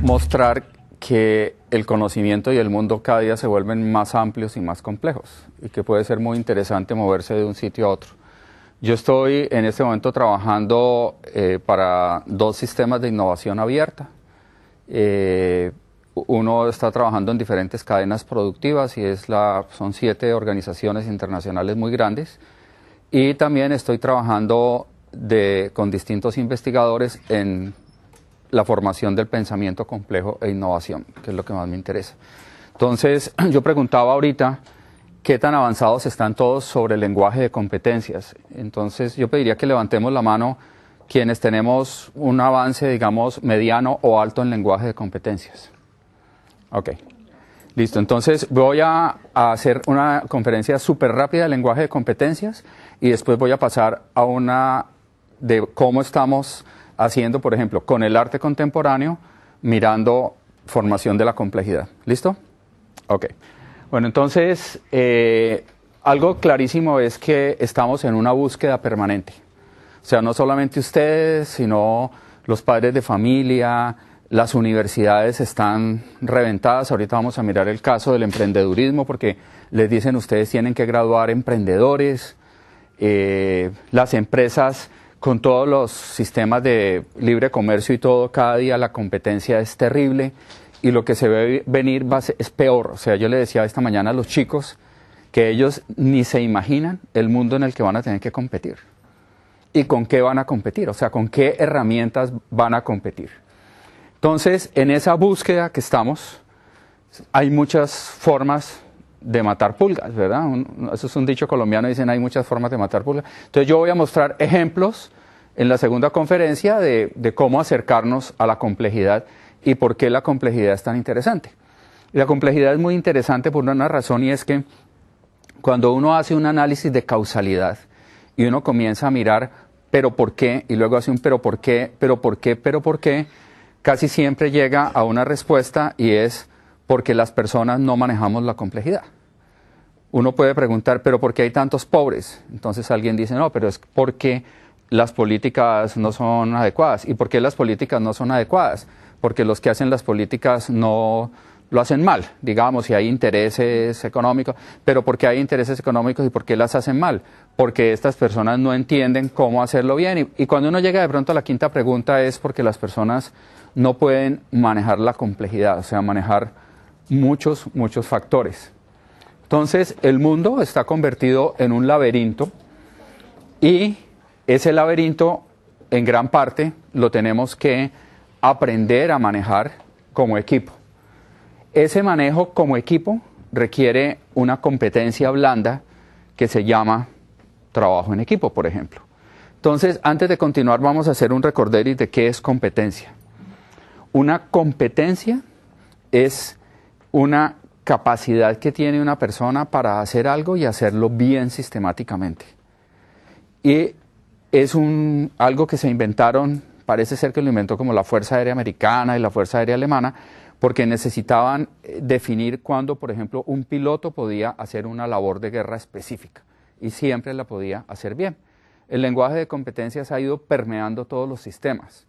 mostrar que el conocimiento y el mundo cada día se vuelven más amplios y más complejos y que puede ser muy interesante moverse de un sitio a otro. Yo estoy en este momento trabajando para dos sistemas de innovación abierta. Uno está trabajando en diferentes cadenas productivas y son 7 organizaciones internacionales muy grandes. Y también estoy trabajando con distintos investigadores en la formación del pensamiento complejo e innovación, que es lo que más me interesa. Entonces, yo preguntaba ahorita qué tan avanzados están todos sobre el lenguaje de competencias. Entonces, yo pediría que levantemos la mano quienes tenemos un avance, digamos, mediano o alto en lenguaje de competencias. Ok, listo. Entonces, voy a hacer una conferencia súper rápida de lenguaje de competencias y después voy a pasar a una de cómo estamos haciendo, por ejemplo, con el arte contemporáneo, mirando formación de la complejidad. ¿Listo? Ok. Bueno, entonces, algo clarísimo es que estamos en una búsqueda permanente. O sea, no solamente ustedes, sino los padres de familia, las universidades están reventadas. Ahorita vamos a mirar el caso del emprendedurismo, porque les dicen ustedes tienen que graduar emprendedores. Las empresas, con todos los sistemas de libre comercio y todo, cada día la competencia es terrible y lo que se ve venir es peor. O sea, yo le decía esta mañana a los chicos que ellos ni se imaginan el mundo en el que van a tener que competir y con qué van a competir, o sea, con qué herramientas van a competir. Entonces, en esa búsqueda que estamos, hay muchas formas de matar pulgas, ¿verdad? Eso es un dicho colombiano, dicen hay muchas formas de matar pulgas. Entonces yo voy a mostrar ejemplos en la segunda conferencia de cómo acercarnos a la complejidad y por qué la complejidad es tan interesante. Y la complejidad es muy interesante por una razón, y es que cuando uno hace un análisis de causalidad y uno comienza a mirar pero por qué, y luego hace un pero por qué, pero por qué, pero por qué, casi siempre llega a una respuesta y es porque las personas no manejamos la complejidad. Uno puede preguntar, ¿pero por qué hay tantos pobres? Entonces alguien dice, no, pero es porque las políticas no son adecuadas. ¿Y por qué las políticas no son adecuadas? Porque los que hacen las políticas no lo hacen mal, digamos, y hay intereses económicos. ¿Pero por qué hay intereses económicos y por qué las hacen mal? Porque estas personas no entienden cómo hacerlo bien. Y cuando uno llega de pronto a la quinta pregunta es porque las personas no pueden manejar la complejidad, o sea, manejar muchos factores. Entonces, el mundo está convertido en un laberinto y ese laberinto, en gran parte, lo tenemos que aprender a manejar como equipo. Ese manejo como equipo requiere una competencia blanda que se llama trabajo en equipo, por ejemplo. Entonces, antes de continuar, vamos a hacer un recorderis de qué es competencia. Una competencia es una capacidad que tiene una persona para hacer algo y hacerlo bien sistemáticamente. Y es algo que se inventaron, parece ser que lo inventó como la Fuerza Aérea Americana y la Fuerza Aérea Alemana, porque necesitaban definir cuándo, por ejemplo, un piloto podía hacer una labor de guerra específica y siempre la podía hacer bien. El lenguaje de competencias ha ido permeando todos los sistemas.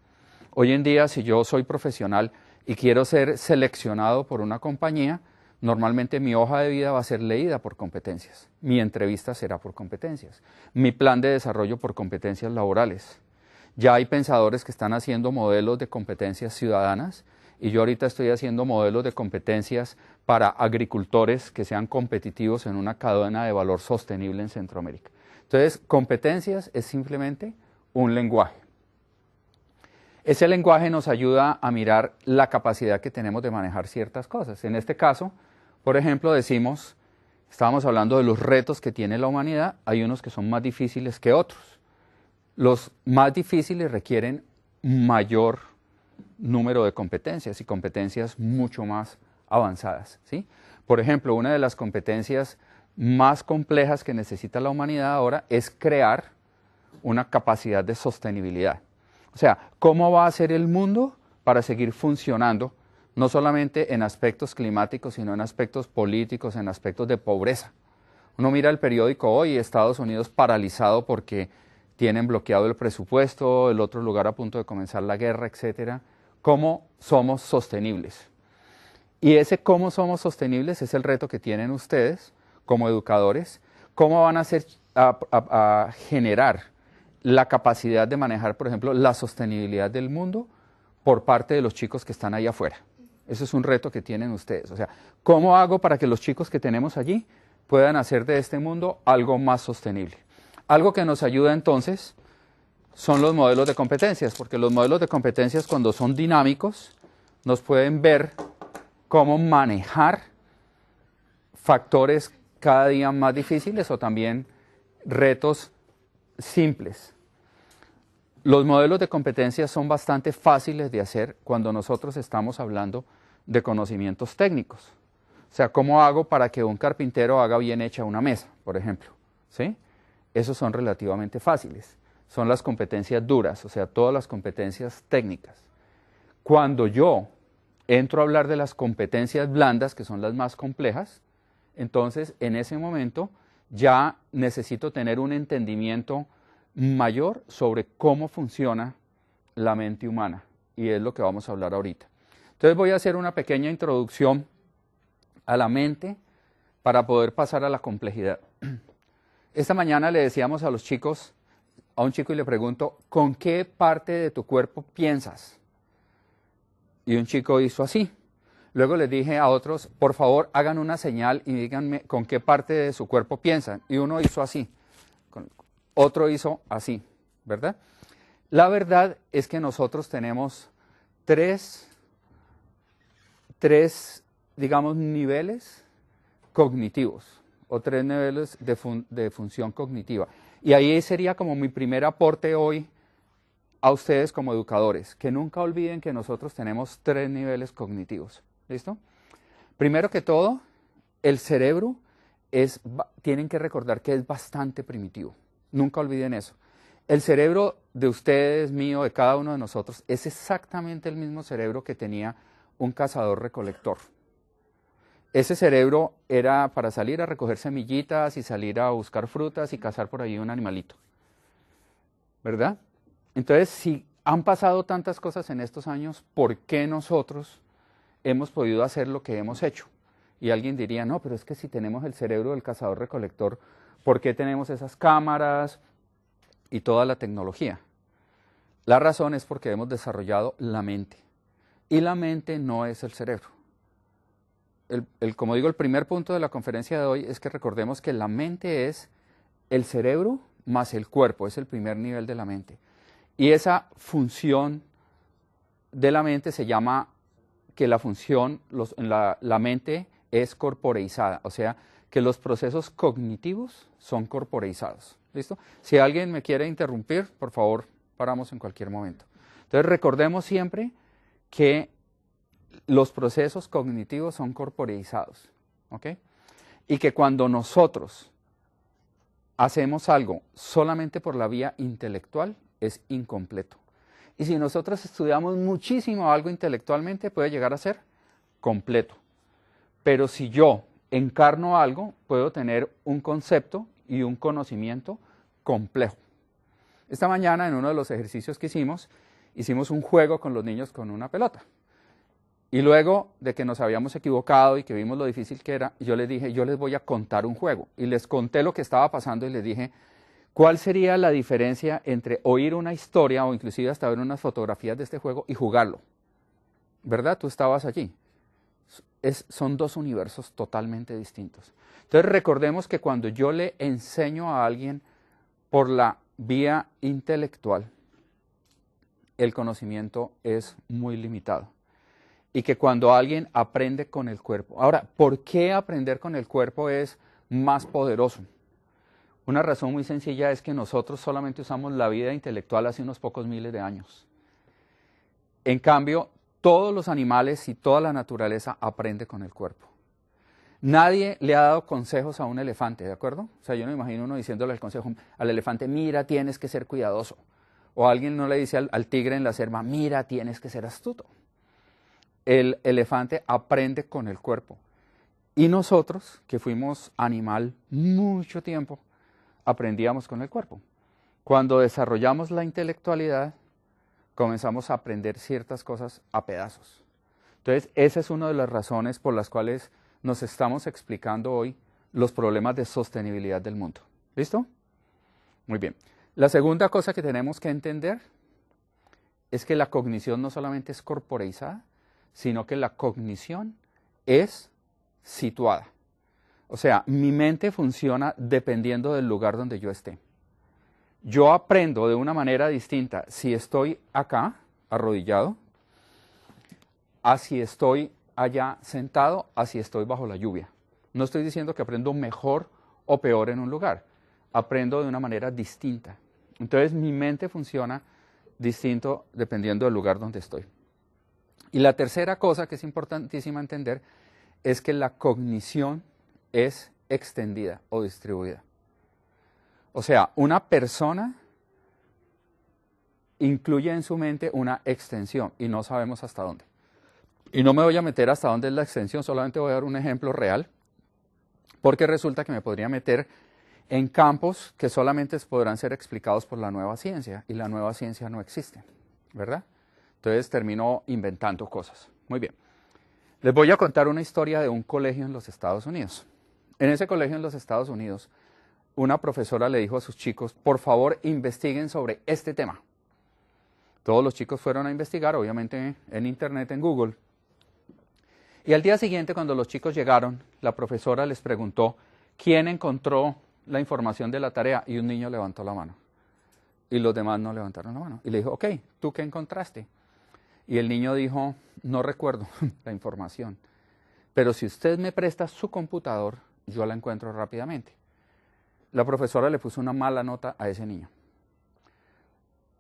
Hoy en día, si yo soy profesional y quiero ser seleccionado por una compañía, normalmente mi hoja de vida va a ser leída por competencias, mi entrevista será por competencias, mi plan de desarrollo por competencias laborales. Ya hay pensadores que están haciendo modelos de competencias ciudadanas y yo ahorita estoy haciendo modelos de competencias para agricultores que sean competitivos en una cadena de valor sostenible en Centroamérica. Entonces, competencias es simplemente un lenguaje. Ese lenguaje nos ayuda a mirar la capacidad que tenemos de manejar ciertas cosas. En este caso, por ejemplo, estábamos hablando de los retos que tiene la humanidad, hay unos que son más difíciles que otros. Los más difíciles requieren mayor número de competencias y competencias mucho más avanzadas, ¿sí? Por ejemplo, una de las competencias más complejas que necesita la humanidad ahora es crear una capacidad de sostenibilidad. O sea, ¿cómo va a ser el mundo para seguir funcionando, no solamente en aspectos climáticos, sino en aspectos políticos, en aspectos de pobreza? Uno mira el periódico hoy, Estados Unidos paralizado porque tienen bloqueado el presupuesto, el otro lugar a punto de comenzar la guerra, etcétera. cómo somos sostenibles. Y ese cómo somos sostenibles es el reto que tienen ustedes como educadores, cómo van a a generar la capacidad de manejar, por ejemplo, la sostenibilidad del mundo por parte de los chicos que están ahí afuera. Eso es un reto que tienen ustedes. O sea, ¿cómo hago para que los chicos que tenemos allí puedan hacer de este mundo algo más sostenible? Algo que nos ayuda entonces son los modelos de competencias, porque los modelos de competencias, cuando son dinámicos, nos pueden ver cómo manejar factores cada día más difíciles o también retos simples. Los modelos de competencias son bastante fáciles de hacer cuando nosotros estamos hablando de conocimientos técnicos. O sea, ¿cómo hago para que un carpintero haga bien hecha una mesa, por ejemplo? ¿Sí? Esos son relativamente fáciles. Son las competencias duras, o sea, todas las competencias técnicas. Cuando yo entro a hablar de las competencias blandas, que son las más complejas, entonces en ese momento ya necesito tener un entendimiento mayor sobre cómo funciona la mente humana, y es lo que vamos a hablar ahorita. Entonces voy a hacer una pequeña introducción a la mente para poder pasar a la complejidad. Esta mañana le decíamos a los chicos, a un chico y le pregunto, ¿con qué parte de tu cuerpo piensas? Y un chico hizo así. Luego les dije a otros, por favor hagan una señal y díganme con qué parte de su cuerpo piensan. Y uno hizo así. Otro hizo así, ¿verdad? La verdad es que nosotros tenemos tres, digamos, niveles cognitivos o tres niveles de función cognitiva. Y ahí sería como mi primer aporte hoy a ustedes como educadores, que nunca olviden que nosotros tenemos tres niveles cognitivos. ¿Listo? Primero que todo, el cerebro tienen que recordar que es bastante primitivo. Nunca olviden eso. El cerebro de ustedes, mío, de cada uno de nosotros, es exactamente el mismo cerebro que tenía un cazador-recolector. Ese cerebro era para salir a recoger semillitas y salir a buscar frutas y cazar por ahí un animalito. ¿Verdad? Entonces, si han pasado tantas cosas en estos años, ¿por qué nosotros hemos podido hacer lo que hemos hecho? Y alguien diría, no, pero es que si tenemos el cerebro del cazador-recolector, ¿por qué tenemos esas cámaras y toda la tecnología? La razón es porque hemos desarrollado la mente. Y la mente no es el cerebro. Como digo, el primer punto de la conferencia de hoy es que recordemos que la mente es el cerebro más el cuerpo, es el primer nivel de la mente. Y esa función de la mente se llama que la función, la mente es corporeizada, o sea, que los procesos cognitivos son corporeizados. ¿Listo? Si alguien me quiere interrumpir, por favor, paramos en cualquier momento. Entonces, recordemos siempre que los procesos cognitivos son corporeizados, ¿ok? Y que cuando nosotros hacemos algo solamente por la vía intelectual, es incompleto. Y si nosotros estudiamos muchísimo algo intelectualmente, puede llegar a ser completo. Pero si yo encarno algo, puedo tener un concepto y un conocimiento complejo. Esta mañana, en uno de los ejercicios que hicimos un juego con los niños con una pelota. Y luego de que nos habíamos equivocado y que vimos lo difícil que era, yo les dije, yo les voy a contar un juego. Y les conté lo que estaba pasando y les dije, ¿cuál sería la diferencia entre oír una historia o inclusive hasta ver unas fotografías de este juego y jugarlo? ¿Verdad? Tú estabas allí. Son dos universos totalmente distintos. Entonces recordemos que cuando yo le enseño a alguien por la vía intelectual, el conocimiento es muy limitado. Y que cuando alguien aprende con el cuerpo. Ahora, ¿por qué aprender con el cuerpo es más poderoso? Una razón muy sencilla es que nosotros solamente usamos la vida intelectual hace unos pocos miles de años. En cambio, todos los animales y toda la naturaleza aprende con el cuerpo. Nadie le ha dado consejos a un elefante, ¿de acuerdo? O sea, yo no me imagino uno diciéndole el consejo al elefante, mira, tienes que ser cuidadoso. O alguien no le dice al tigre en la selva, mira, tienes que ser astuto. El elefante aprende con el cuerpo. Y nosotros, que fuimos animal mucho tiempo, aprendíamos con el cuerpo. Cuando desarrollamos la intelectualidad, comenzamos a aprender ciertas cosas a pedazos. Entonces, esa es una de las razones por las cuales nos estamos explicando hoy los problemas de sostenibilidad del mundo. ¿Listo? Muy bien. La segunda cosa que tenemos que entender es que la cognición no solamente es corporeizada, sino que la cognición es situada. O sea, mi mente funciona dependiendo del lugar donde yo esté. Yo aprendo de una manera distinta si estoy acá, arrodillado, a si estoy allá sentado, a si estoy bajo la lluvia. No estoy diciendo que aprendo mejor o peor en un lugar. Aprendo de una manera distinta. Entonces mi mente funciona distinto dependiendo del lugar donde estoy. Y la tercera cosa que es importantísima entender es que la cognición es extendida o distribuida. O sea, una persona incluye en su mente una extensión y no sabemos hasta dónde. Y no me voy a meter hasta dónde es la extensión, solamente voy a dar un ejemplo real, porque resulta que me podría meter en campos que solamente podrán ser explicados por la nueva ciencia, y la nueva ciencia no existe, ¿verdad? Entonces termino inventando cosas. Muy bien. Les voy a contar una historia de un colegio en los Estados Unidos. En ese colegio en los Estados Unidos, una profesora le dijo a sus chicos, por favor, investiguen sobre este tema. Todos los chicos fueron a investigar, obviamente en internet, en Google. Y al día siguiente, cuando los chicos llegaron, la profesora les preguntó quién encontró la información de la tarea, y un niño levantó la mano. Y los demás no levantaron la mano. Y le dijo, ok, ¿tú qué encontraste? Y el niño dijo, no recuerdo la información, pero si usted me presta su computador, yo la encuentro rápidamente. La profesora le puso una mala nota a ese niño.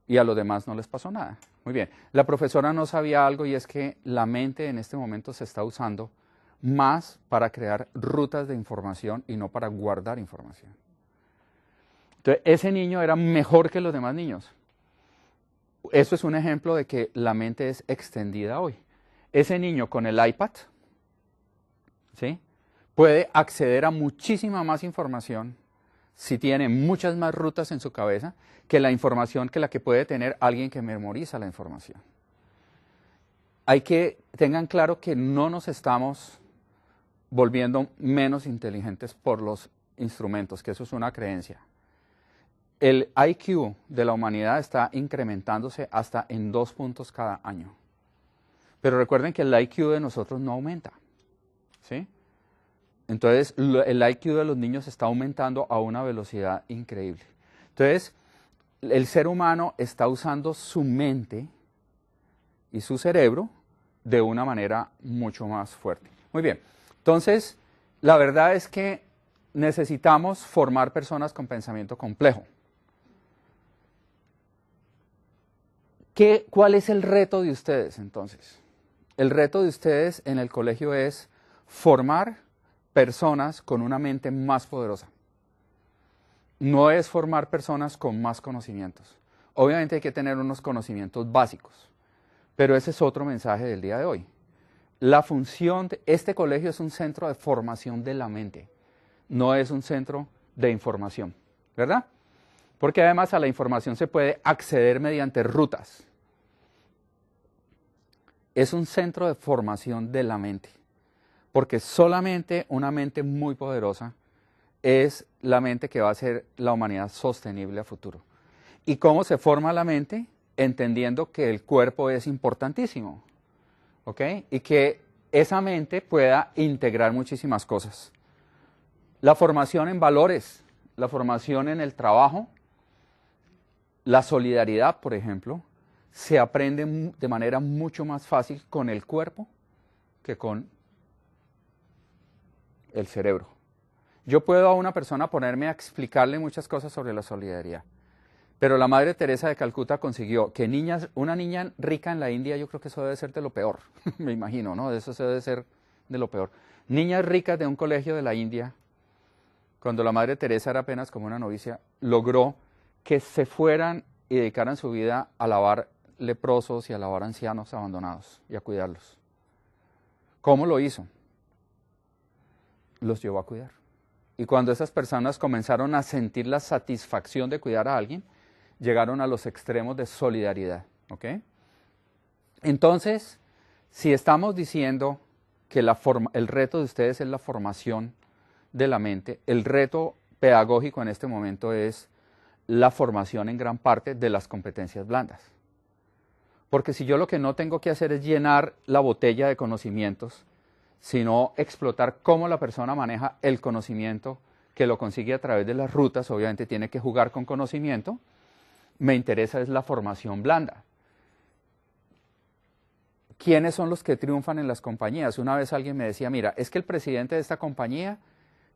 Y a los demás no les pasó nada. Muy bien. La profesora no sabía algo, y es que la mente en este momento se está usando más para crear rutas de información y no para guardar información. Entonces, ese niño era mejor que los demás niños. Eso es un ejemplo de que la mente es extendida hoy. Ese niño con el iPad, ¿sí?, puede acceder a muchísima más información si tiene muchas más rutas en su cabeza que la información que la que puede tener alguien que memoriza la información. Hay que tengan claro que no nos estamos volviendo menos inteligentes por los instrumentos, que eso es una creencia. El IQ de la humanidad está incrementándose hasta en 2 puntos cada año. Pero recuerden que el IQ de nosotros no aumenta, ¿sí? Entonces, el IQ de los niños está aumentando a una velocidad increíble. Entonces, el ser humano está usando su mente y su cerebro de una manera mucho más fuerte. Muy bien, entonces, la verdad es que necesitamos formar personas con pensamiento complejo. ¿Cuál es el reto de ustedes, entonces? El reto de ustedes en el colegio es formar personas con una mente más poderosa. No es formar personas con más conocimientos. Obviamente hay que tener unos conocimientos básicos, pero ese es otro mensaje del día de hoy. La función de este colegio es un centro de formación de la mente, no es un centro de información, ¿verdad? Porque además a la información se puede acceder mediante rutas. Es un centro de formación de la mente, porque solamente una mente muy poderosa es la mente que va a hacer la humanidad sostenible a futuro. ¿Y cómo se forma la mente? Entendiendo que el cuerpo es importantísimo, ¿ok? Y que esa mente pueda integrar muchísimas cosas. La formación en valores, la formación en el trabajo, la solidaridad, por ejemplo, se aprende de manera mucho más fácil con el cuerpo que con el cerebro. Yo puedo a una persona ponerme a explicarle muchas cosas sobre la solidaridad, pero la Madre Teresa de Calcuta consiguió que una niña rica en la India, yo creo que eso debe ser de lo peor, me imagino, ¿no? Eso debe ser de lo peor. Niñas ricas de un colegio de la India, cuando la Madre Teresa era apenas como una novicia, logró que se fueran y dedicaran su vida a lavar leprosos y a lavar ancianos abandonados y a cuidarlos. ¿Cómo lo hizo? Los llevó a cuidar. Y cuando esas personas comenzaron a sentir la satisfacción de cuidar a alguien, llegaron a los extremos de solidaridad. ¿Ok? Entonces, si estamos diciendo que el reto de ustedes es la formación de la mente, el reto pedagógico en este momento es la formación en gran parte de las competencias blandas. Porque si yo lo que no tengo que hacer es llenar la botella de conocimientos, sino explotar cómo la persona maneja el conocimiento, que lo consigue a través de las rutas, obviamente tiene que jugar con conocimiento, me interesa es la formación blanda. ¿Quiénes son los que triunfan en las compañías? Una vez alguien me decía, mira, es que el presidente de esta compañía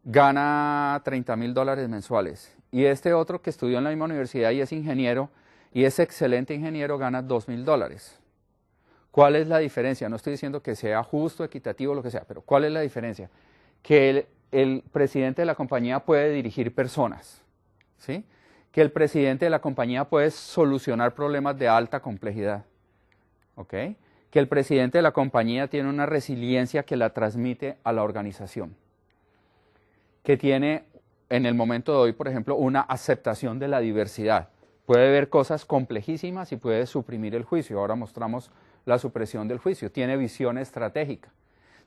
gana $30,000 mensuales y este otro que estudió en la misma universidad y es ingeniero y es excelente ingeniero gana $2,000. ¿Cuál es la diferencia? No estoy diciendo que sea justo, equitativo, lo que sea, pero ¿cuál es la diferencia? Que el presidente de la compañía puede dirigir personas, ¿sí? Que el presidente de la compañía puede solucionar problemas de alta complejidad, ¿ok? Que el presidente de la compañía tiene una resiliencia que la transmite a la organización, que tiene en el momento de hoy, por ejemplo, una aceptación de la diversidad. Puede ver cosas complejísimas y puede suprimir el juicio. Ahora mostramos la supresión del juicio. Tiene visión estratégica.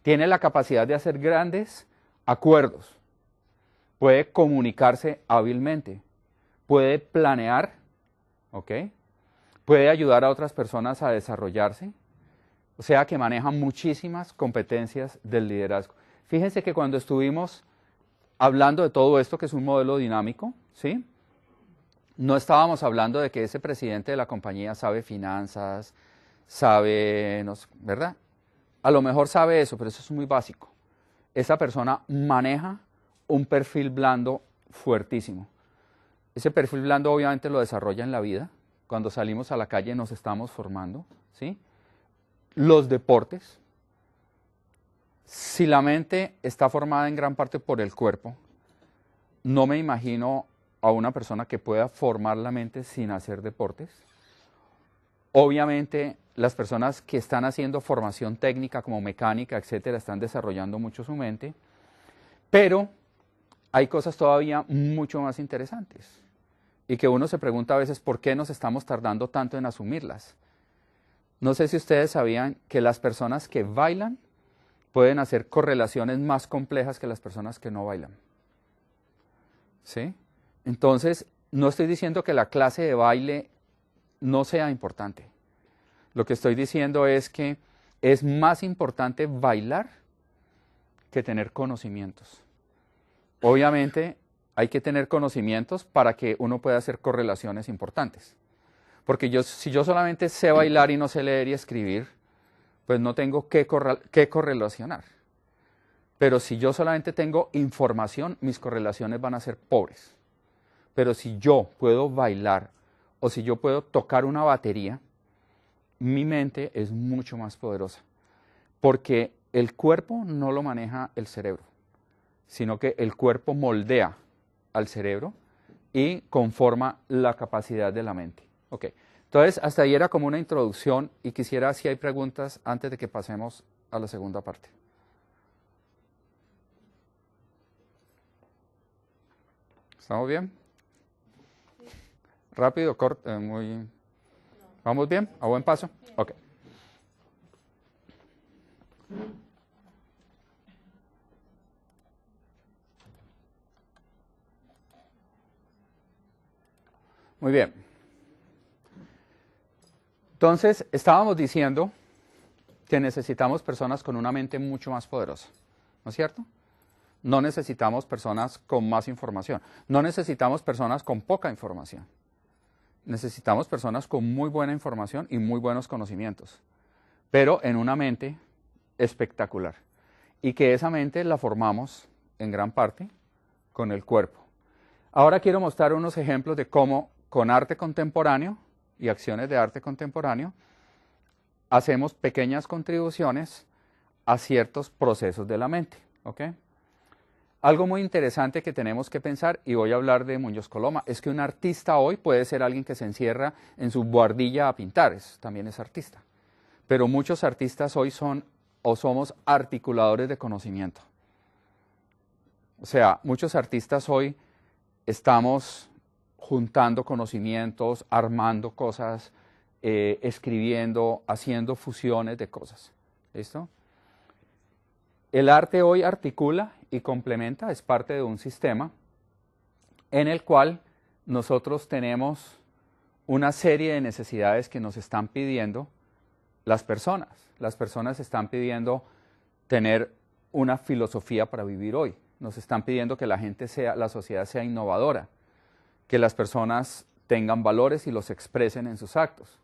Tiene la capacidad de hacer grandes acuerdos. Puede comunicarse hábilmente. Puede planear, ¿ok? Puede ayudar a otras personas a desarrollarse. O sea que maneja muchísimas competencias del liderazgo. Fíjense que cuando estuvimos hablando de todo esto, que es un modelo dinámico, ¿sí? No estábamos hablando de que ese presidente de la compañía sabe finanzas, sabe, no sé, ¿verdad? A lo mejor sabe eso, pero eso es muy básico. Esa persona maneja un perfil blando fuertísimo. Ese perfil blando obviamente lo desarrolla en la vida. Cuando salimos a la calle nos estamos formando, ¿sí? Los deportes. Si la mente está formada en gran parte por el cuerpo, no me imagino a una persona que pueda formar la mente sin hacer deportes. Obviamente, las personas que están haciendo formación técnica como mecánica, etcétera, están desarrollando mucho su mente, pero hay cosas todavía mucho más interesantes y que uno se pregunta a veces por qué nos estamos tardando tanto en asumirlas. No sé si ustedes sabían que las personas que bailan pueden hacer correlaciones más complejas que las personas que no bailan. ¿Sí? Entonces, no estoy diciendo que la clase de baile no sea importante. Lo que estoy diciendo es que es más importante bailar que tener conocimientos. Obviamente, hay que tener conocimientos para que uno pueda hacer correlaciones importantes. Porque si yo solamente sé bailar y no sé leer y escribir, pues no tengo qué correlacionar. Pero si yo solamente tengo información, mis correlaciones van a ser pobres. Pero si yo puedo bailar o si yo puedo tocar una batería, mi mente es mucho más poderosa. Porque el cuerpo no lo maneja el cerebro, sino que el cuerpo moldea al cerebro y conforma la capacidad de la mente. Ok, entonces hasta ahí era como una introducción y quisiera si hay preguntas antes de que pasemos a la segunda parte. ¿Estamos bien? ¿Rápido, corto, muy...? ¿Vamos bien? ¿A buen paso? Ok. Muy bien. Entonces, estábamos diciendo que necesitamos personas con una mente mucho más poderosa, ¿no es cierto? No necesitamos personas con más información, no necesitamos personas con poca información. Necesitamos personas con muy buena información y muy buenos conocimientos, pero en una mente espectacular. Y que esa mente la formamos en gran parte con el cuerpo. Ahora quiero mostrar unos ejemplos de cómo con arte contemporáneo y acciones de arte contemporáneo hacemos pequeñas contribuciones a ciertos procesos de la mente. ¿Ok? Algo muy interesante que tenemos que pensar, y voy a hablar de Muñoz Coloma, es que un artista hoy puede ser alguien que se encierra en su buhardilla a pintar, también es artista. Pero muchos artistas hoy son o somos articuladores de conocimiento. O sea, muchos artistas hoy estamos juntando conocimientos, armando cosas, escribiendo, haciendo fusiones de cosas. ¿Listo? El arte hoy articula y complementa, es parte de un sistema en el cual nosotros tenemos una serie de necesidades que nos están pidiendo las personas. Las personas están pidiendo tener una filosofía para vivir hoy. Nos están pidiendo que la sociedad sea innovadora, que las personas tengan valores y los expresen en sus actos,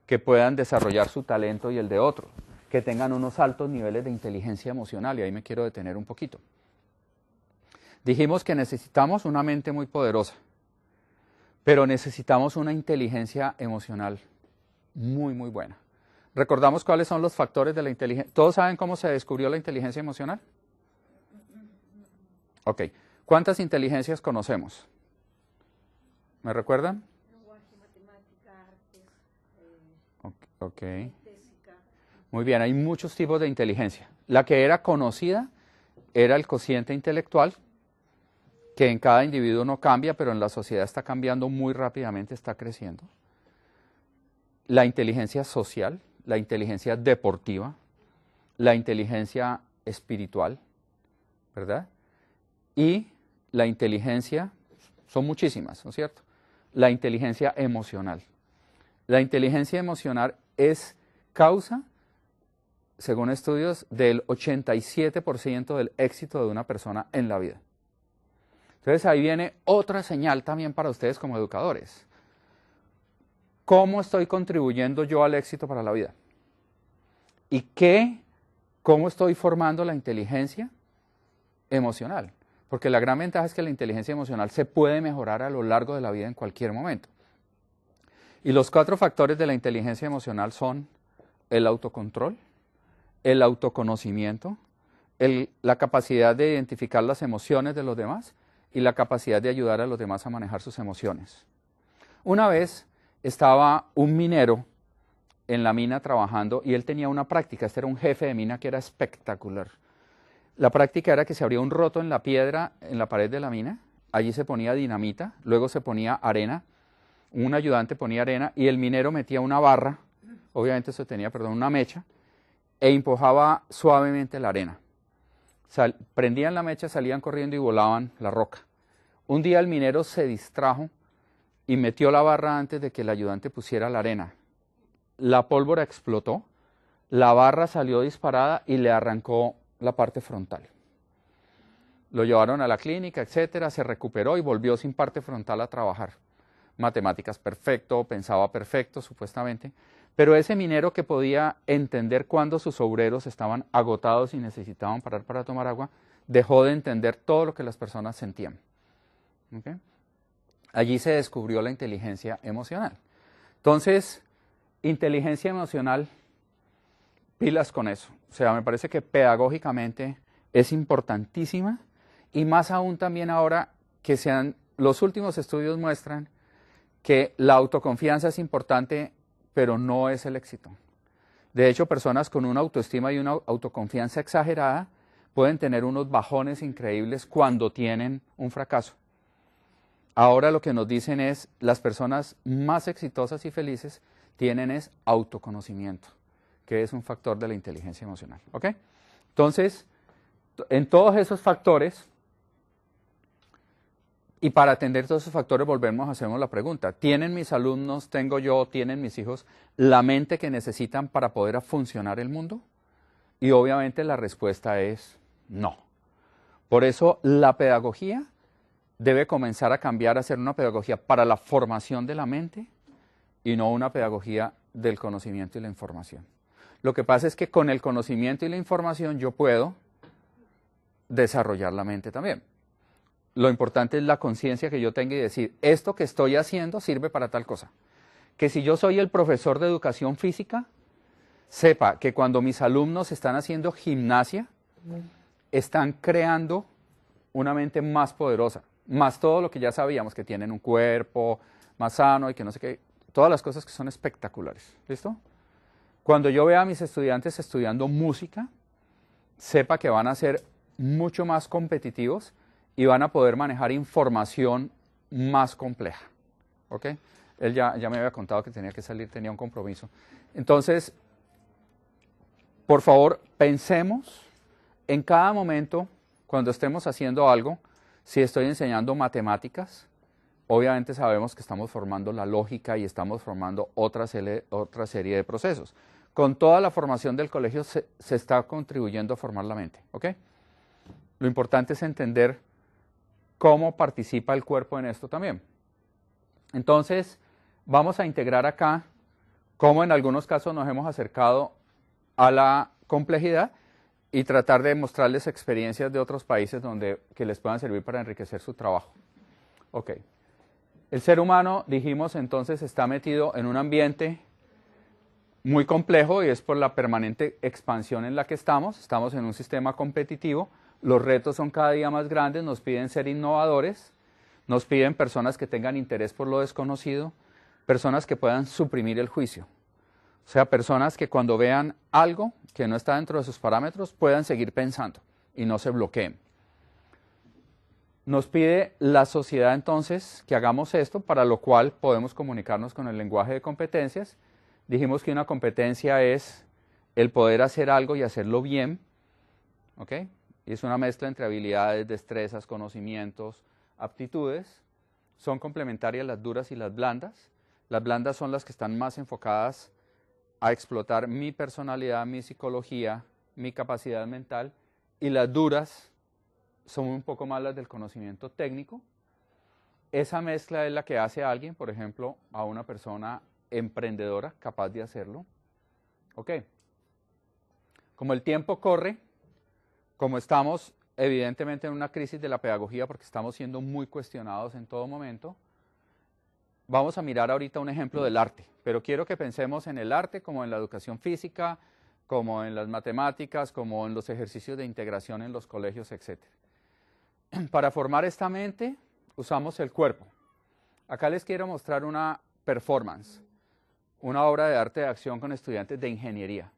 que puedan desarrollar su talento y el de otro, que tengan unos altos niveles de inteligencia emocional, y ahí me quiero detener un poquito. Dijimos que necesitamos una mente muy poderosa, pero necesitamos una inteligencia emocional muy, muy buena. ¿Recordamos cuáles son los factores de la inteligencia? ¿Todos saben cómo se descubrió la inteligencia emocional? Ok. ¿Cuántas inteligencias conocemos? ¿Me recuerdan? Lenguaje, matemática, artes, Ok. física. Muy bien, hay muchos tipos de inteligencia. La que era conocida era el cociente intelectual, que en cada individuo no cambia, pero en la sociedad está cambiando muy rápidamente, está creciendo. La inteligencia social, la inteligencia deportiva, la inteligencia espiritual, ¿verdad? Y la inteligencia, son muchísimas, ¿no es cierto? La inteligencia emocional. La inteligencia emocional es causa, según estudios, del 87% del éxito de una persona en la vida. Entonces ahí viene otra señal también para ustedes como educadores. ¿Cómo estoy contribuyendo yo al éxito para la vida? ¿Y cómo estoy formando la inteligencia emocional? Porque la gran ventaja es que la inteligencia emocional se puede mejorar a lo largo de la vida en cualquier momento. Y los 4 factores de la inteligencia emocional son el autocontrol, el autoconocimiento, la capacidad de identificar las emociones de los demás y la capacidad de ayudar a los demás a manejar sus emociones. Una vez estaba un minero en la mina trabajando y él tenía una práctica, este era un jefe de mina que era espectacular. La práctica era que se abría un roto en la piedra, en la pared de la mina, allí se ponía dinamita, luego se ponía arena, un ayudante ponía arena y el minero metía una barra, obviamente eso tenía, una mecha, e empujaba suavemente la arena. Prendían la mecha, salían corriendo y volaban la roca. Un día el minero se distrajo y metió la barra antes de que el ayudante pusiera la arena. La pólvora explotó, la barra salió disparada y le arrancó la parte frontal. Lo llevaron a la clínica, etcétera, se recuperó y volvió sin parte frontal a trabajar. Matemáticas perfecto, pensaba perfecto, supuestamente. Pero ese minero que podía entender cuándo sus obreros estaban agotados y necesitaban parar para tomar agua, dejó de entender todo lo que las personas sentían. ¿Okay? Allí se descubrió la inteligencia emocional. Entonces, inteligencia emocional, pilas con eso. O sea, me parece que pedagógicamente es importantísima y más aún también ahora que los últimos estudios muestran que la autoconfianza es importante, pero no es el éxito. De hecho, personas con una autoestima y una autoconfianza exagerada pueden tener unos bajones increíbles cuando tienen un fracaso. Ahora lo que nos dicen es, las personas más exitosas y felices tienen es autoconocimiento, que es un factor de la inteligencia emocional. ¿Ok? Entonces, en todos esos factores, y para atender todos esos factores volvemos a hacernos la pregunta, ¿tienen mis alumnos, tengo yo, tienen mis hijos la mente que necesitan para poder funcionar el mundo? Y obviamente la respuesta es no. Por eso la pedagogía debe comenzar a cambiar a ser una pedagogía para la formación de la mente y no una pedagogía del conocimiento y la información. Lo que pasa es que con el conocimiento y la información yo puedo desarrollar la mente también. Lo importante es la conciencia que yo tenga y decir, esto que estoy haciendo sirve para tal cosa. Que si yo soy el profesor de educación física, sepa que cuando mis alumnos están haciendo gimnasia, están creando una mente más poderosa, más todo lo que ya sabíamos, que tienen un cuerpo más sano y que no sé qué, todas las cosas que son espectaculares. ¿Listo? Cuando yo vea a mis estudiantes estudiando música, sepa que van a ser mucho más competitivos y van a poder manejar información más compleja. ¿Ok? Él ya me había contado que tenía que salir, tenía un compromiso. Entonces, por favor, pensemos en cada momento, cuando estemos haciendo algo, si estoy enseñando matemáticas, obviamente sabemos que estamos formando la lógica y estamos formando otra serie de procesos. Con toda la formación del colegio se está contribuyendo a formar la mente, ¿ok? Lo importante es entender cómo participa el cuerpo en esto también. Entonces, vamos a integrar acá cómo en algunos casos nos hemos acercado a la complejidad y tratar de mostrarles experiencias de otros países que les puedan servir para enriquecer su trabajo. Ok. El ser humano, dijimos entonces, está metido en un ambiente muy complejo y es por la permanente expansión en la que estamos. Estamos en un sistema competitivo, los retos son cada día más grandes, nos piden ser innovadores, nos piden personas que tengan interés por lo desconocido, personas que puedan suprimir el juicio. O sea, personas que cuando vean algo que no está dentro de sus parámetros puedan seguir pensando y no se bloqueen. Nos pide la sociedad entonces que hagamos esto, para lo cual podemos comunicarnos con el lenguaje de competencias. Dijimos que una competencia es el poder hacer algo y hacerlo bien, ¿ok? Y es una mezcla entre habilidades, destrezas, conocimientos, aptitudes. Son complementarias las duras y las blandas. Las blandas son las que están más enfocadas a explotar mi personalidad, mi psicología, mi capacidad mental, y las duras son un poco más las del conocimiento técnico. Esa mezcla es la que hace a alguien, por ejemplo, a una persona emprendedora, capaz de hacerlo. Ok. Como el tiempo corre, como estamos evidentemente en una crisis de la pedagogía porque estamos siendo muy cuestionados en todo momento, vamos a mirar ahorita un ejemplo del arte, pero quiero que pensemos en el arte como en la educación física, como en las matemáticas, como en los ejercicios de integración en los colegios, etc. Para formar esta mente usamos el cuerpo. Acá les quiero mostrar una performance, una obra de arte de acción con estudiantes de ingeniería.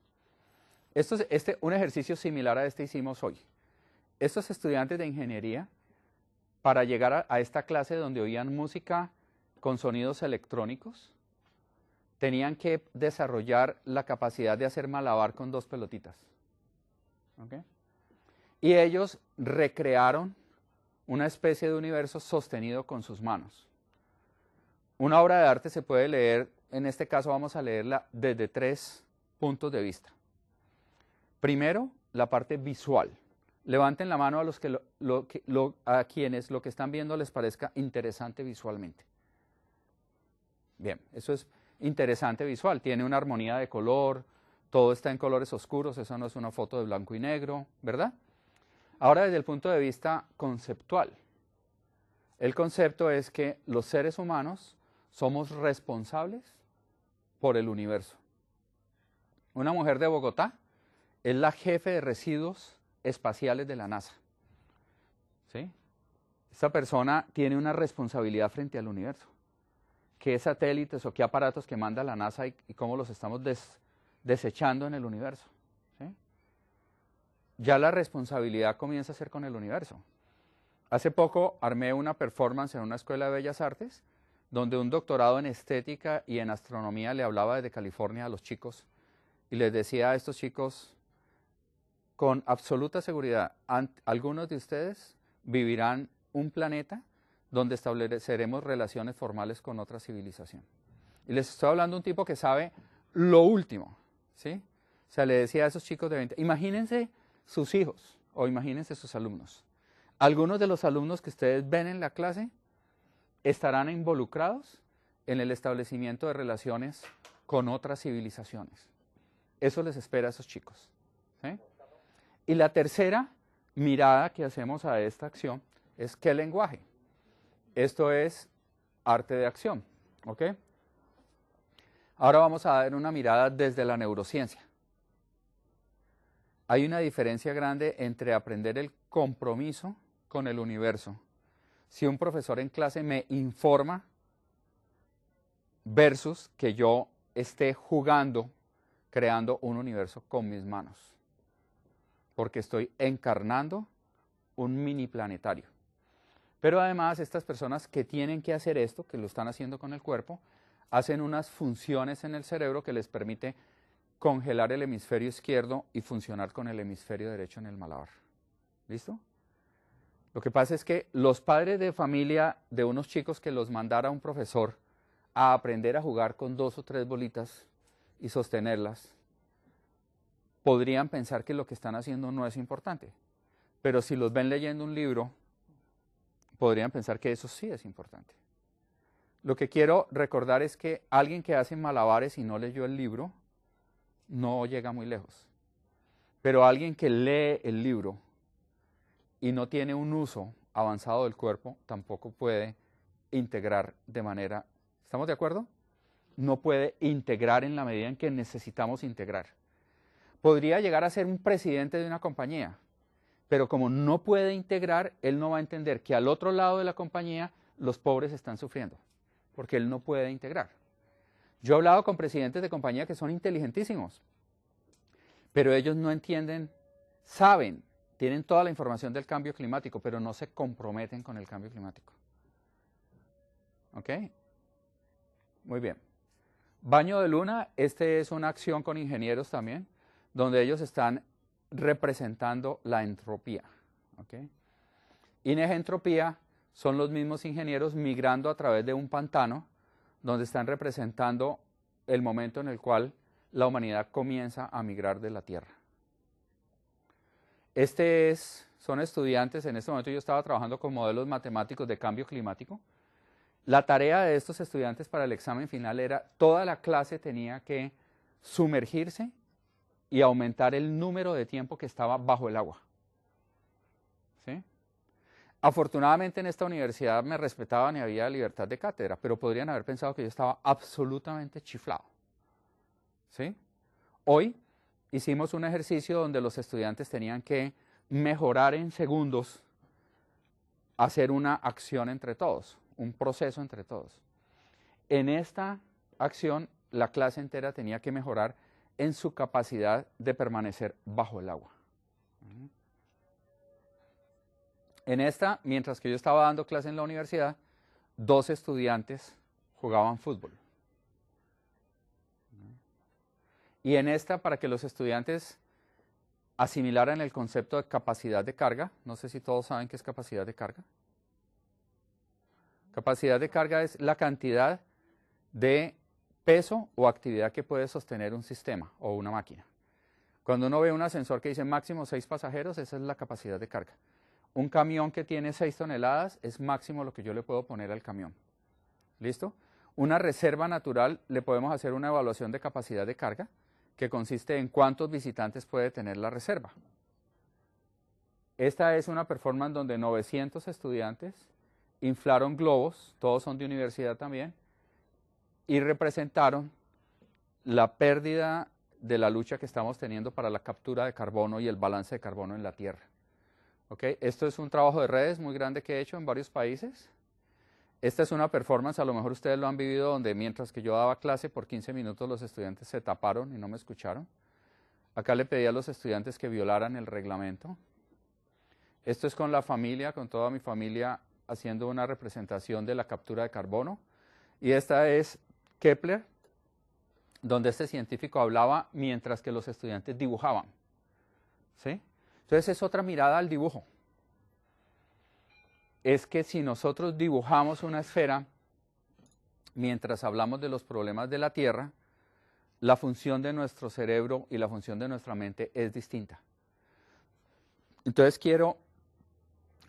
Un ejercicio similar a este hicimos hoy. Estos estudiantes de ingeniería, para llegar a esta clase donde oían música con sonidos electrónicos, tenían que desarrollar la capacidad de hacer malabar con 2 pelotitas. ¿Okay? Y ellos recrearon una especie de universo sostenido con sus manos. Una obra de arte se puede leer, en este caso vamos a leerla desde 3 puntos de vista. Primero, la parte visual. Levanten la mano a los a quienes lo que están viendo les parezca interesante visualmente. Bien, eso es interesante visual, tiene una armonía de color, todo está en colores oscuros, eso no es una foto de blanco y negro, ¿verdad? Ahora, desde el punto de vista conceptual, el concepto es que los seres humanos somos responsables por el universo. Una mujer de Bogotá es la jefe de residuos espaciales de la NASA. ¿Sí? Esta persona tiene una responsabilidad frente al universo. ¿Qué satélites o qué aparatos que manda la NASA y cómo los estamos desechando en el universo? ¿Sí? Ya la responsabilidad comienza a ser con el universo. Hace poco armé una performance en una escuela de bellas artes donde un doctorado en estética y en astronomía le hablaba desde California a los chicos y les decía a estos chicos, con absoluta seguridad, algunos de ustedes vivirán un planeta donde estableceremos relaciones formales con otra civilización. Y les estoy hablando de un tipo que sabe lo último, ¿sí? O sea, le decía a esos chicos de 20, imagínense sus hijos o imagínense sus alumnos. Algunos de los alumnos que ustedes ven en la clase estarán involucrados en el establecimiento de relaciones con otras civilizaciones. Eso les espera a esos chicos, ¿sí? Y la tercera mirada que hacemos a esta acción es ¿qué lenguaje? Esto es arte de acción, ¿ok? Ahora vamos a dar una mirada desde la neurociencia. Hay una diferencia grande entre aprender el compromiso con el universo. Si un profesor en clase me informa versus que yo esté jugando, creando un universo con mis manos. Porque estoy encarnando un mini planetario. Pero además estas personas que tienen que hacer esto, que lo están haciendo con el cuerpo, hacen unas funciones en el cerebro que les permite congelar el hemisferio izquierdo y funcionar con el hemisferio derecho en el malabar. ¿Listo? Lo que pasa es que los padres de familia de unos chicos que los mandara un profesor a aprender a jugar con 2 o 3 bolitas y sostenerlas, podrían pensar que lo que están haciendo no es importante. Pero si los ven leyendo un libro, podrían pensar que eso sí es importante. Lo que quiero recordar es que alguien que hace malabares y no leyó el libro, no llega muy lejos. Pero alguien que lee el libro y no tiene un uso avanzado del cuerpo, tampoco puede integrar de manera... ¿Estamos de acuerdo? No puede integrar en la medida en que necesitamos integrar. Podría llegar a ser un presidente de una compañía, pero como no puede integrar, él no va a entender que al otro lado de la compañía los pobres están sufriendo, porque él no puede integrar. Yo he hablado con presidentes de compañía que son inteligentísimos, pero ellos no entienden, saben, tienen toda la información del cambio climático, pero no se comprometen con el cambio climático. ¿Ok? Muy bien. Baño de luna, este es una acción con ingenieros también, donde ellos están representando la entropía. ¿Okay? Inegentropía son los mismos ingenieros migrando a través de un pantano, donde están representando el momento en el cual la humanidad comienza a migrar de la Tierra. Son estudiantes, en este momento yo estaba trabajando con modelos matemáticos de cambio climático. La tarea de estos estudiantes para el examen final era, toda la clase tenía que sumergirse y aumentar el número de tiempo que estaba bajo el agua. ¿Sí? Afortunadamente en esta universidad me respetaban y había libertad de cátedra, pero podrían haber pensado que yo estaba absolutamente chiflado. ¿Sí? Hoy hicimos un ejercicio donde los estudiantes tenían que mejorar en segundos, hacer una acción entre todos, un proceso entre todos. En esta acción, la clase entera tenía que mejorar en su capacidad de permanecer bajo el agua. En esta, mientras que yo estaba dando clase en la universidad, 2 estudiantes jugaban fútbol. Y en esta, para que los estudiantes asimilaran el concepto de capacidad de carga, no sé si todos saben qué es capacidad de carga. Capacidad de carga es la cantidad de peso o actividad que puede sostener un sistema o una máquina. Cuando uno ve un ascensor que dice máximo 6 pasajeros, esa es la capacidad de carga. Un camión que tiene 6 toneladas es máximo lo que yo le puedo poner al camión. ¿Listo? Una reserva natural, le podemos hacer una evaluación de capacidad de carga, que consiste en cuántos visitantes puede tener la reserva. Esta es una performance donde 900 estudiantes inflaron globos, todos son de universidad también, y representaron la pérdida de la lucha que estamos teniendo para la captura de carbono y el balance de carbono en la Tierra. ¿Okay? Esto es un trabajo de redes muy grande que he hecho en varios países. Esta es una performance, a lo mejor ustedes lo han vivido, donde mientras que yo daba clase por 15 minutos los estudiantes se taparon y no me escucharon. Acá le pedí a los estudiantes que violaran el reglamento. Esto es con la familia, con toda mi familia, haciendo una representación de la captura de carbono. Y esta es Kepler, donde este científico hablaba mientras que los estudiantes dibujaban. ¿Sí? Entonces es otra mirada al dibujo. Es que si nosotros dibujamos una esfera mientras hablamos de los problemas de la Tierra, la función de nuestro cerebro y la función de nuestra mente es distinta. Entonces quiero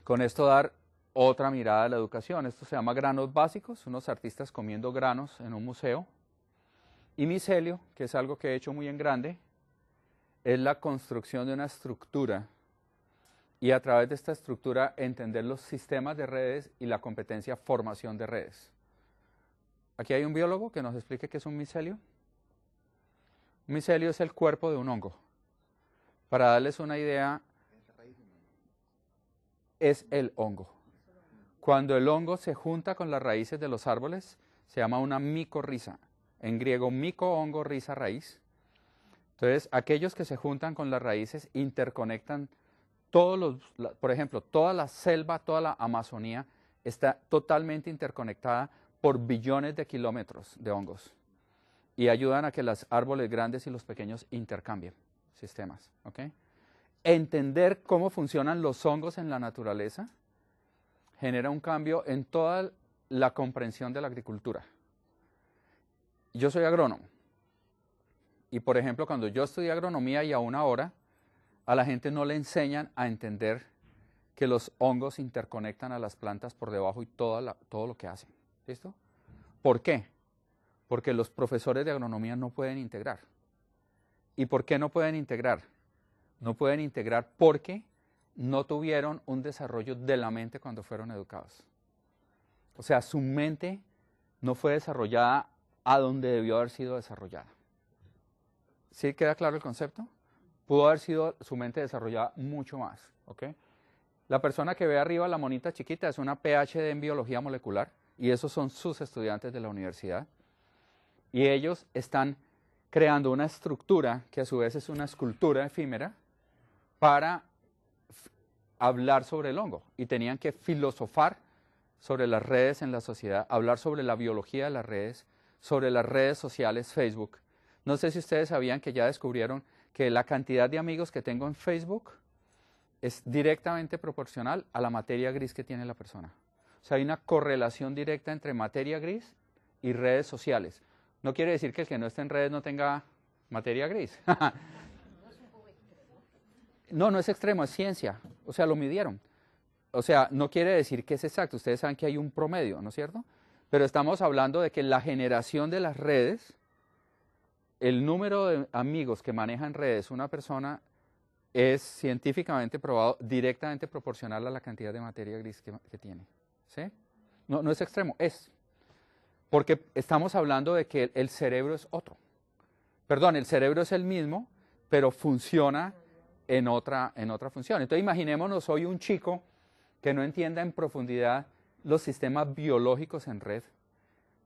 con esto dar otra mirada a la educación. Esto se llama Granos Básicos, unos artistas comiendo granos en un museo. Y micelio, que es algo que he hecho muy en grande, es la construcción de una estructura y a través de esta estructura entender los sistemas de redes y la competencia formación de redes. Aquí hay un biólogo que nos explique qué es un micelio. Un micelio es el cuerpo de un hongo. Para darles una idea, es el hongo. Cuando el hongo se junta con las raíces de los árboles, se llama una micorriza. En griego, mico, hongo, riza, raíz. Entonces, aquellos que se juntan con las raíces interconectan por ejemplo, toda la selva, toda la Amazonía está totalmente interconectada por billones de kilómetros de hongos y ayudan a que los árboles grandes y los pequeños intercambien sistemas. ¿Ok? Entender cómo funcionan los hongos en la naturaleza genera un cambio en toda la comprensión de la agricultura. Yo soy agrónomo y, por ejemplo, cuando yo estudié agronomía y aún ahora, a la gente no le enseñan a entender que los hongos interconectan a las plantas por debajo y todo lo que hacen. ¿Listo? ¿Por qué? Porque los profesores de agronomía no pueden integrar. ¿Y por qué no pueden integrar? No pueden integrar porque no tuvieron un desarrollo de la mente cuando fueron educados. O sea, su mente no fue desarrollada a donde debió haber sido desarrollada. ¿Sí queda claro el concepto? Pudo haber sido su mente desarrollada mucho más. ¿Ok? La persona que ve arriba, la monita chiquita, es una PhD en biología molecular y esos son sus estudiantes de la universidad. Y ellos están creando una estructura que a su vez es una escultura efímera para hablar sobre el hongo. Y tenían que filosofar sobre las redes en la sociedad, hablar sobre la biología de las redes, sobre las redes sociales, Facebook. No sé si ustedes sabían que ya descubrieron que la cantidad de amigos que tengo en Facebook es directamente proporcional a la materia gris que tiene la persona. O sea, hay una correlación directa entre materia gris y redes sociales. No quiere decir que el que no esté en redes no tenga materia gris. No, no es extremo, es ciencia. O sea, lo midieron. O sea, no quiere decir que es exacto. Ustedes saben que hay un promedio, ¿no es cierto? Pero estamos hablando de que la generación de las redes, el número de amigos que manejan redes una persona es científicamente probado directamente proporcional a la cantidad de materia gris que tiene. ¿Sí? No, no es extremo, es. Porque estamos hablando de que el cerebro es otro. Perdón, el cerebro es el mismo, pero funciona en otra función. Entonces imaginémonos hoy un chico que no entienda en profundidad los sistemas biológicos en red,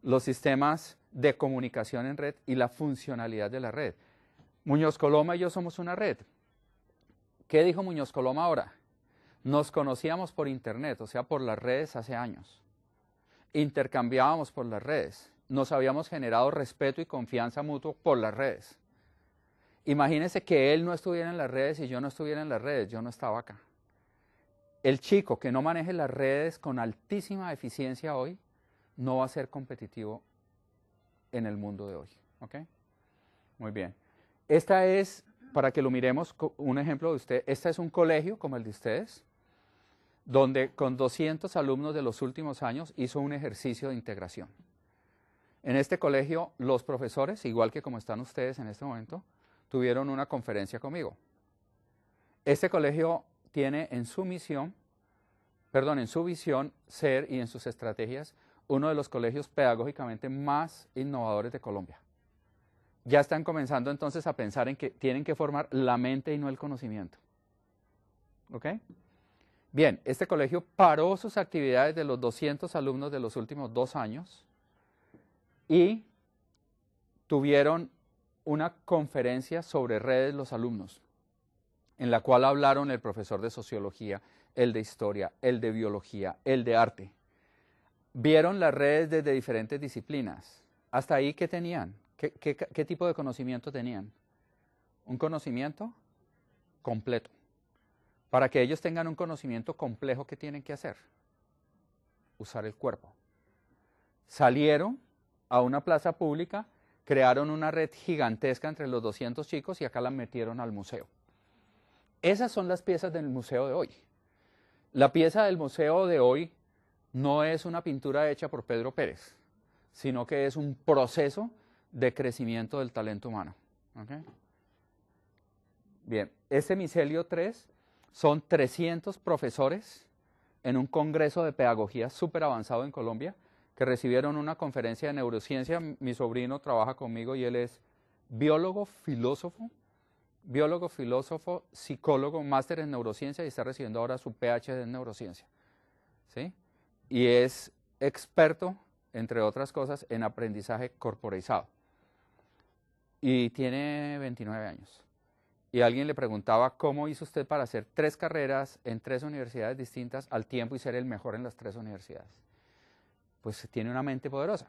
los sistemas de comunicación en red y la funcionalidad de la red. Muñoz Coloma y yo somos una red. ¿Qué dijo Muñoz Coloma ahora? Nos conocíamos por internet, o sea, por las redes hace años. Intercambiábamos por las redes. Nos habíamos generado respeto y confianza mutuo por las redes. Imagínense que él no estuviera en las redes y yo no estuviera en las redes, yo no estaba acá. El chico que no maneje las redes con altísima eficiencia hoy no va a ser competitivo en el mundo de hoy. ¿Ok? Muy bien. Esta es, para que lo miremos, un ejemplo de usted. Este es un colegio como el de ustedes, donde con 200 alumnos de los últimos años hizo un ejercicio de integración. En este colegio, los profesores, igual que como están ustedes en este momento, tuvieron una conferencia conmigo. Este colegio tiene en su visión ser y en sus estrategias uno de los colegios pedagógicamente más innovadores de Colombia. Ya están comenzando entonces a pensar en que tienen que formar la mente y no el conocimiento. ¿Ok? Bien, este colegio paró sus actividades de los 200 alumnos de los últimos 2 años y tuvieron una conferencia sobre redes los alumnos, en la cual hablaron el profesor de sociología, el de historia, el de biología, el de arte. Vieron las redes desde diferentes disciplinas. ¿Hasta ahí qué tenían? ¿Qué tipo de conocimiento tenían? Un conocimiento completo. Para que ellos tengan un conocimiento complejo, ¿qué tienen que hacer? Usar el cuerpo. Salieron a una plaza pública, crearon una red gigantesca entre los 200 chicos y acá la metieron al museo. Esas son las piezas del museo de hoy. La pieza del museo de hoy no es una pintura hecha por Pedro Pérez, sino que es un proceso de crecimiento del talento humano. ¿Okay? Bien, este micelio 3 son 300 profesores en un congreso de pedagogía súper avanzado en Colombia que recibieron una conferencia de neurociencia. Mi sobrino trabaja conmigo y él es biólogo, filósofo, psicólogo, máster en neurociencia y está recibiendo ahora su PhD en neurociencia. ¿Sí? Y es experto, entre otras cosas, en aprendizaje corporizado. Y tiene 29 años. Y alguien le preguntaba, ¿cómo hizo usted para hacer 3 carreras en 3 universidades distintas al tiempo y ser el mejor en las 3 universidades? pues tiene una mente poderosa.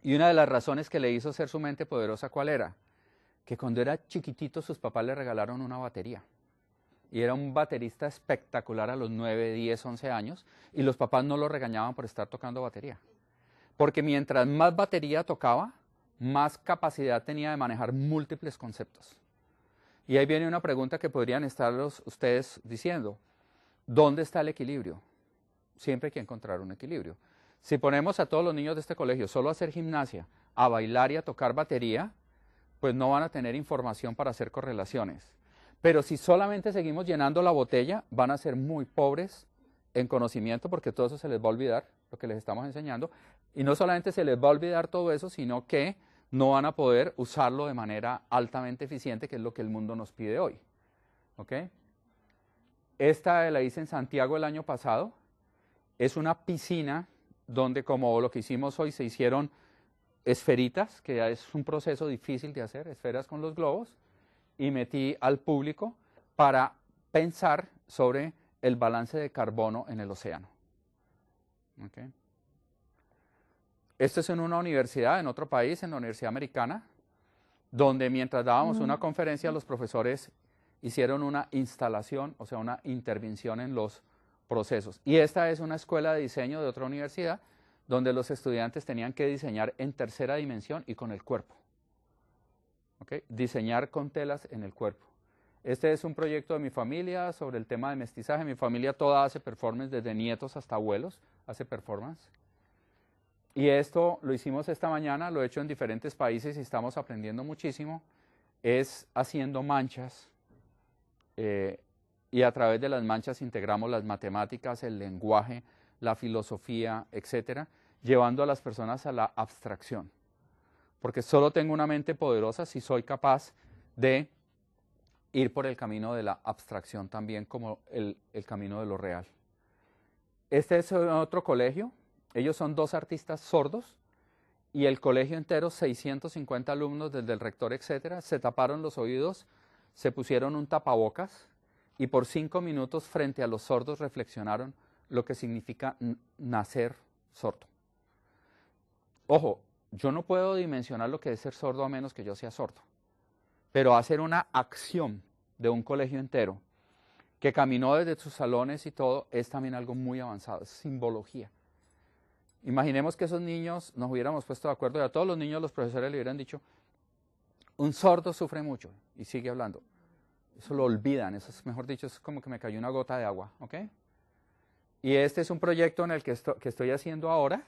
Y una de las razones que le hizo ser su mente poderosa, ¿cuál era? Que cuando era chiquitito sus papás le regalaron una batería. Y era un baterista espectacular a los 9, 10, 11 años, y los papás no lo regañaban por estar tocando batería. Porque mientras más batería tocaba, más capacidad tenía de manejar múltiples conceptos. Y ahí viene una pregunta que podrían estar ustedes diciendo. ¿Dónde está el equilibrio? Siempre hay que encontrar un equilibrio. Si ponemos a todos los niños de este colegio solo a hacer gimnasia, a bailar y a tocar batería, pues no van a tener información para hacer correlaciones. Pero si solamente seguimos llenando la botella, van a ser muy pobres en conocimiento porque todo eso se les va a olvidar, lo que les estamos enseñando. Y no solamente se les va a olvidar todo eso, sino que no van a poder usarlo de manera altamente eficiente, que es lo que el mundo nos pide hoy. ¿Ok? Esta la hice en Santiago el año pasado. Es una piscina donde, como lo que hicimos hoy, se hicieron esferitas, que es un proceso difícil de hacer, esferas con los globos, y metí al público para pensar sobre el balance de carbono en el océano. ¿Okay? Esto es en una universidad, en otro país, en la Universidad Americana, donde mientras dábamos una conferencia, los profesores hicieron una instalación, o sea, una intervención en los procesos. Y esta es una escuela de diseño de otra universidad, donde los estudiantes tenían que diseñar en tercera dimensión y con el cuerpo. ¿Okay? Diseñar con telas en el cuerpo. Este es un proyecto de mi familia sobre el tema de mestizaje. Mi familia toda hace performance, desde nietos hasta abuelos, hace performance. Y esto lo hicimos esta mañana, lo he hecho en diferentes países y estamos aprendiendo muchísimo. Es haciendo manchas y a través de las manchas integramos las matemáticas, el lenguaje, la filosofía, etcétera, llevando a las personas a la abstracción. Porque solo tengo una mente poderosa si soy capaz de ir por el camino de la abstracción también como el camino de lo real. Este es otro colegio, ellos son 2 artistas sordos y el colegio entero, 650 alumnos, desde el rector, etcétera, se taparon los oídos, se pusieron un tapabocas y por 5 minutos frente a los sordos reflexionaron lo que significa nacer sordo. Ojo, yo no puedo dimensionar lo que es ser sordo a menos que yo sea sordo, pero hacer una acción de un colegio entero que caminó desde sus salones y todo es también algo muy avanzado, es simbología. Imaginemos que esos niños nos hubiéramos puesto de acuerdo y a todos los niños los profesores le hubieran dicho, un sordo sufre mucho y sigue hablando. Eso lo olvidan, eso es, mejor dicho, es como que me cayó una gota de agua, ¿ok? Y este es un proyecto en el que estoy haciendo ahora,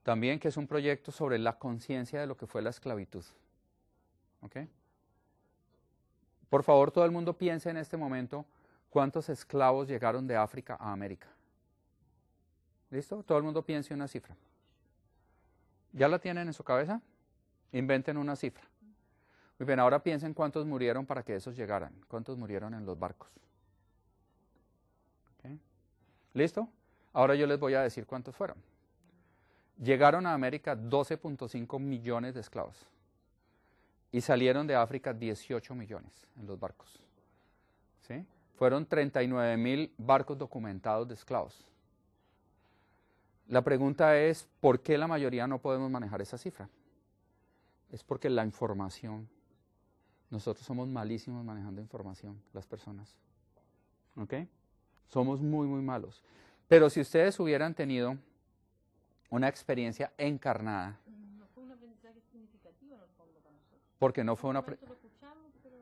también que es un proyecto sobre la conciencia de lo que fue la esclavitud. ¿Ok? Por favor, todo el mundo piense en este momento cuántos esclavos llegaron de África a América. ¿Listo? Todo el mundo piense una cifra. ¿Ya la tienen en su cabeza? Inventen una cifra. Muy bien, ahora piensen cuántos murieron para que esos llegaran. ¿Cuántos murieron en los barcos? ¿Ok? ¿Listo? Ahora yo les voy a decir cuántos fueron. Llegaron a América 12.5 millones de esclavos y salieron de África 18 millones en los barcos. ¿Sí? Fueron 39.000 barcos documentados de esclavos. La pregunta es, ¿por qué la mayoría no podemos manejar esa cifra? Es porque la información, nosotros somos malísimos manejando información, las personas. ¿Ok? Somos muy, muy malos. Pero si ustedes hubieran tenido una experiencia encarnada. No fue un aprendizaje significativo en el fondo para nosotros. Porque no fue una... Lo escuchamos, pero...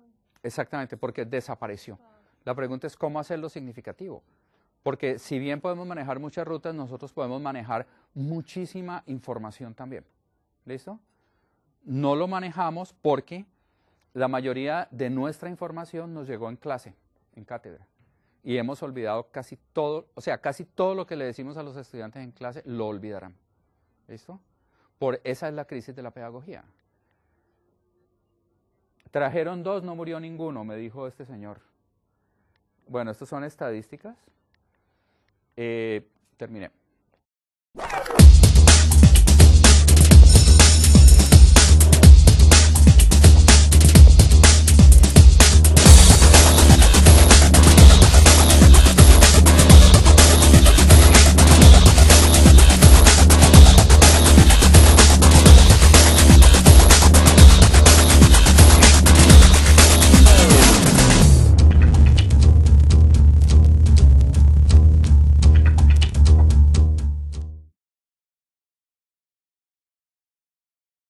Exactamente, porque desapareció. La pregunta es cómo hacerlo significativo. Porque si bien podemos manejar muchas rutas, nosotros podemos manejar muchísima información también. ¿Listo? No lo manejamos porque la mayoría de nuestra información nos llegó en clase, en cátedra. Y hemos olvidado casi todo, o sea, casi todo lo que le decimos a los estudiantes en clase lo olvidarán. ¿Listo? Esa es la crisis de la pedagogía. Trajeron 2, no murió ninguno, me dijo este señor. Bueno, estas son estadísticas. Terminé.